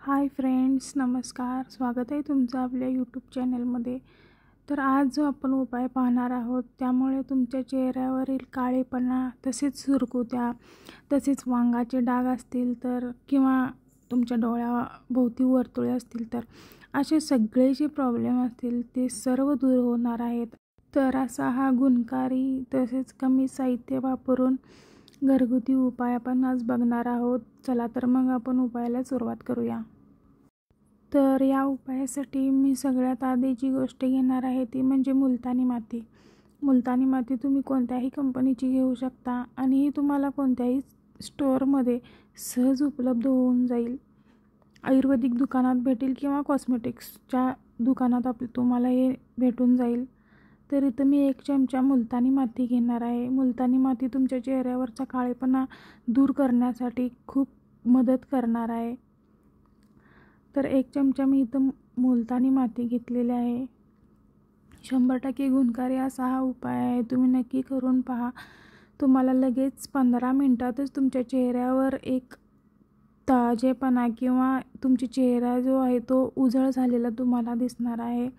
Hi friends, नमस्कार. स्वागत आहे तुमचं आपल्या यूट्यूब चॅनलमध्ये. तर आज जो आपण उपाय पाहणार आहोत त्यामुळे तुमच्या चेहऱ्यावरील काळेपणा, तसेच सुरकुत्या, तसेच वांगाचे डाग असतील तर किंवा तुमच्या डोळ्याभोवती वर्तुळे असतील तर असे सगळे जे प्रॉब्लेम असतील ते सर्व दूर होणार आहेत. तर असा हा गुणकारी तसेच कमी साहित्य वापरून घरगुती उपाय आपण आज बघणार आहोत. चला तर मग आपण उपायाला सुरुवात करूया. तर या उपायासाठी मी सगळ्यात आधी जी गोष्ट घेणार आहे ती म्हणजे मुलतानी माती. मुलतानी माती तुम्ही कोणत्याही कंपनीची घेऊ शकता आणि ही तुम्हाला कोणत्याही स्टोअरमध्ये सहज उपलब्ध होऊन जाईल. आयुर्वेदिक दुकानात भेटेल किंवा कॉस्मेटिक्सच्या दुकानात तुम्हाला हे भेटून जाईल. तर इथं मी 1 चमचा मुलतानी माती घेणार आहे. मुलतानी माती तुमच्या चेहऱ्यावरचा काळेपणा दूर करण्यासाठी खूप मदत करणार आहे. तर 1 चमचा मी इथं मुलतानी माती घेतलेली आहे. 100% गुणकारी असा हा उपाय आहे. तुम्ही नक्की करून पहा. तुम्हाला लगेच 15 मिनिटातच तुमच्या चेहऱ्यावर एक ताजेपणा किंवा तुमचा चेहरा जो आहे तो उजळ झालेला तुम्हाला दिसणार आहे.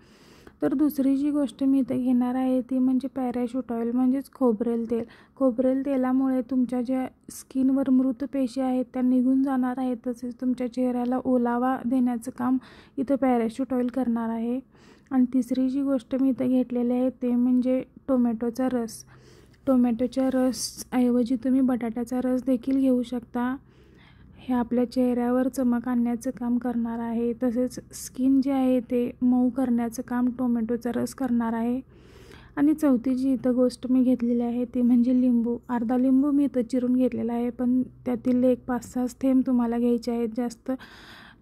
तर दुसरी जी गोष्ट मी इथे घेणार आहे ती म्हणजे पॅराशूट ऑइल म्हणजेच खोबरेल तेल. खोबरेल तेलामुळे तुमच्या ज्या स्किनवर मृत पेशी आहेत त्या निघून जाणार आहेत. तसेच तुमच्या चेहऱ्याला ओलावा देण्याचं काम इथं पॅराशूट ऑइल करणार आहे. आणि तिसरी जी गोष्ट मी इथं घेतलेली आहे ते म्हणजे टोमॅटोचा रस. टोमॅटोच्या रसऐवजी तुम्ही बटाट्याचा रस देखील घेऊ शकता. हे आपल्या चेहऱ्यावर चमक आणण्याचं काम करणार आहे. तसेच स्किन जे आहे ते मऊ करण्याचं काम टोमॅटोचा रस करणार आहे. आणि चौथी जी इथं गोष्ट मी घेतलेली आहे ती म्हणजे लिंबू. अर्धा लिंबू मी इथं चिरून घेतलेला आहे, पण त्यातील एक 5-6 थेंब तुम्हाला घ्यायचे आहेत. जास्त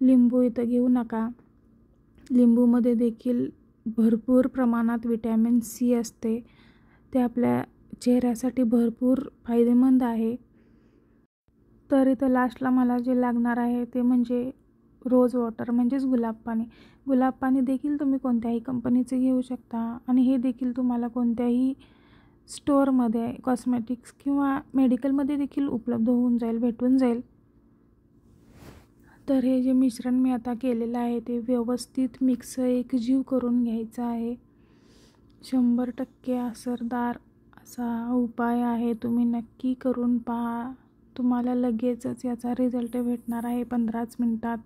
लिंबू इथं घेऊ नका. लिंबूमध्ये देखील भरपूर प्रमाणात विटॅमिन सी असते. ते आपल्या चेहऱ्यासाठी भरपूर फायदेमंद आहे. तर इथं लास्टला मला जे लागणार आहे ते म्हणजे रोज वॉटर म्हणजेच गुलाब पाणी. गुलाब पाणी देखील तुम्ही कोणत्याही कंपनीचे घेऊ शकता आणि हे देखील तुम्हाला कोणत्याही स्टोअरमध्ये कॉस्मेटिक्स किंवा मेडिकलमध्ये देखील उपलब्ध होऊन जाईल, भेटून जाईल. तर हे जे मिश्रण मी आता केलेलं आहे ते व्यवस्थित मिक्स एकजीव करून घ्यायचं आहे. 100% असरदार असा उपाय आहे. तुम्ही नक्की करून पहा. तुम्हाला लगेचच याचा रिझल्ट भेटणार आहे 15च मिनिटात.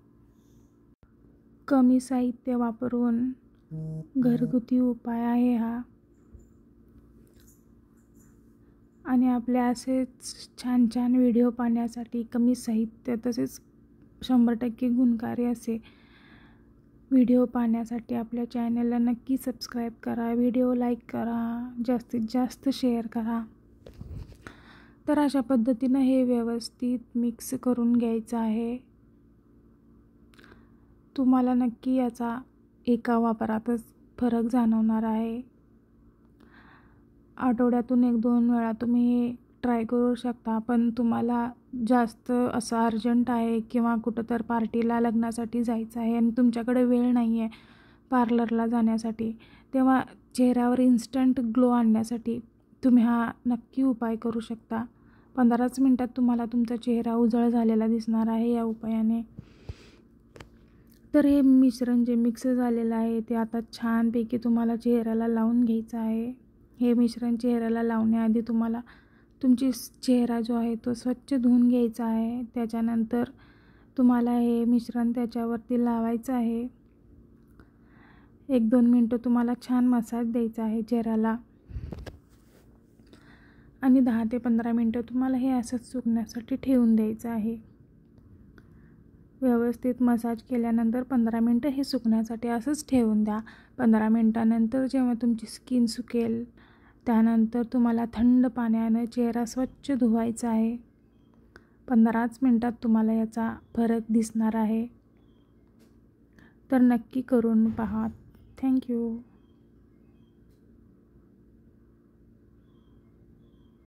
कमी साहित्य वापरून घरगुती उपाय आहे हा. आणि आपले असेच छान छान व्हिडिओ पाहण्यासाठी कमी साहित्य तसेच 100% गुणकारी असे व्हिडिओ पाहण्यासाठी आपल्या चॅनलला नक्की सबस्क्राईब करा, व्हिडिओ लाईक करा, जास्तीत जास्त शेअर करा. तर अशा पद्धतीनं हे व्यवस्थित मिक्स करून घ्यायचं आहे. तुम्हाला नक्की याचा एका वापरातच फरक जाणवणार आहे. आठवड्यातून 1-2 वेळा तुम्ही हे ट्राय करू शकता. पण तुम्हाला जास्त असं अर्जंट आहे किंवा कुठं तर पार्टीला, लग्नासाठी जायचं आहे आणि तुमच्याकडे वेळ नाही आहे पार्लरला जाण्यासाठी, तेव्हा चेहऱ्यावर इन्स्टंट ग्लो आणण्यासाठी तुम्ही हा नक्की उपाय करू शकता. 15च मिनिटात तुम्हाला तुमचा चेहरा उजळ झालेला दिसणार आहे या उपायाने. तर हे मिश्रण जे मिक्स झालेलं आहे ते आता छानपैकी तुम्हाला चेहऱ्याला लावून घ्यायचं आहे. हे मिश्रण चेहऱ्याला लावण्याआधी तुम्हाला चेहरा जो आहे तो स्वच्छ धुवून घ्यायचा आहे. त्याच्यानंतर तुम्हाला हे मिश्रण त्याच्यावरती लावायचं आहे. 1-2 मिनटं तुम्हाला छान मसाज द्यायचा आहे चेहऱ्याला आणि 10 ते 15 मिनटं तुम्हाला हे असंच सुकण्यासाठी ठेवून द्यायचं आहे. व्यवस्थित मसाज केल्यानंतर 15 मिनटं हे सुकण्यासाठी असंच ठेवून द्या. 15 मिनटानंतर जेव्हा तुमची स्किन सुकेल त्यानंतर तुम्हाला थंड पाण्यानं चेहरा स्वच्छ धुवायचा आहे. 15च मिनटात तुम्हाला याचा फरक दिसणार आहे. तर नक्की करून पहा. थँक्यू.